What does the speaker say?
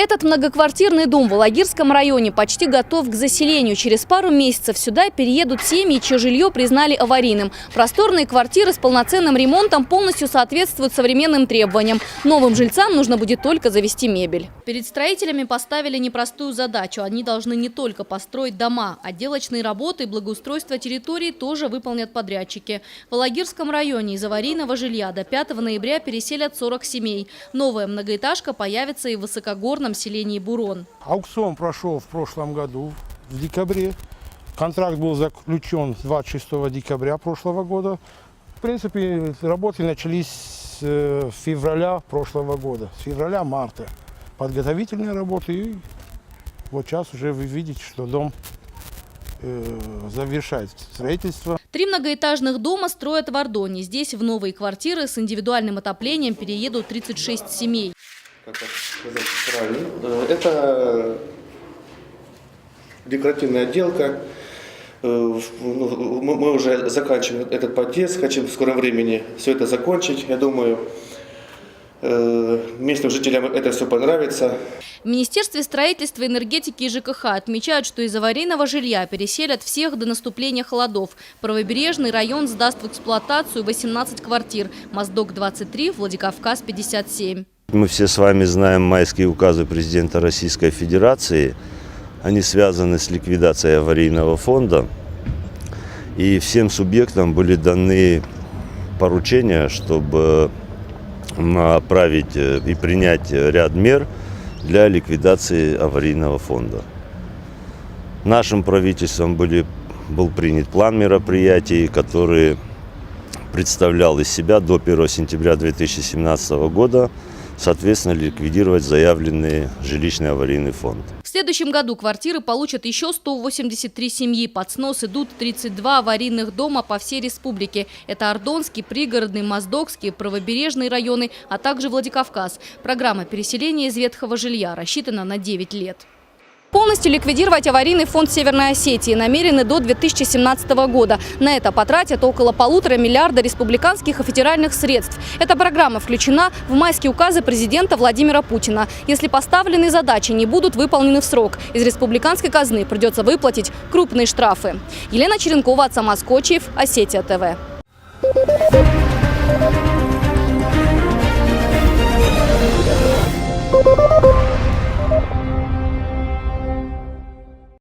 Этот многоквартирный дом в Алагирском районе почти готов к заселению. Через пару месяцев сюда переедут семьи, чье жилье признали аварийным. Просторные квартиры с полноценным ремонтом полностью соответствуют современным требованиям. Новым жильцам нужно будет только завести мебель. Перед строителями поставили непростую задачу. Они должны не только построить дома. Отделочные работы и благоустройство территории тоже выполнят подрядчики. В Алагирском районе из аварийного жилья до 5 ноября переселят 40 семей. Новая многоэтажка появится и в высокогорном селении Бурон. Аукцион прошел в прошлом году, в декабре. Контракт был заключен 26 декабря прошлого года. В принципе, работы начались с февраля прошлого года, с февраля-марта. Подготовительные работы. И вот сейчас уже вы видите, что дом завершает строительство. 3 многоэтажных дома строят в Ордоне. Здесь в новые квартиры с индивидуальным отоплением переедут 36 семей. Как сказать правильно, это декоративная отделка. Мы уже заканчиваем этот подъезд, хотим в скором времени все это закончить. Я думаю, местным жителям это все понравится. В Министерстве строительства, энергетики и ЖКХ отмечают, что из аварийного жилья переселят всех до наступления холодов. Правобережный район сдаст в эксплуатацию 18 квартир. Моздок 23, Владикавказ 57. Мы все с вами знаем майские указы президента Российской Федерации. Они связаны с ликвидацией аварийного фонда. И всем субъектам были даны поручения, чтобы направить и принять ряд мер для ликвидации аварийного фонда. Нашим правительством был принят план мероприятий, который представлял из себя до 1 сентября 2017 года, соответственно, ликвидировать заявленный жилищный аварийный фонд. В следующем году квартиры получат еще 183 семьи. Под снос идут 32 аварийных дома по всей республике. Это Ордонский, Пригородный, Моздокский, Правобережные районы, а также Владикавказ. Программа переселения из ветхого жилья рассчитана на 9 лет. Полностью ликвидировать аварийный фонд Северной Осетии намерены до 2017 года. На это потратят около 1,5 миллиарда республиканских и федеральных средств. Эта программа включена в майские указы президента Владимира Путина. Если поставленные задачи не будут выполнены в срок, из республиканской казны придется выплатить крупные штрафы. Елена Черенкова, Отсамас Кочиев, Осетия ТВ.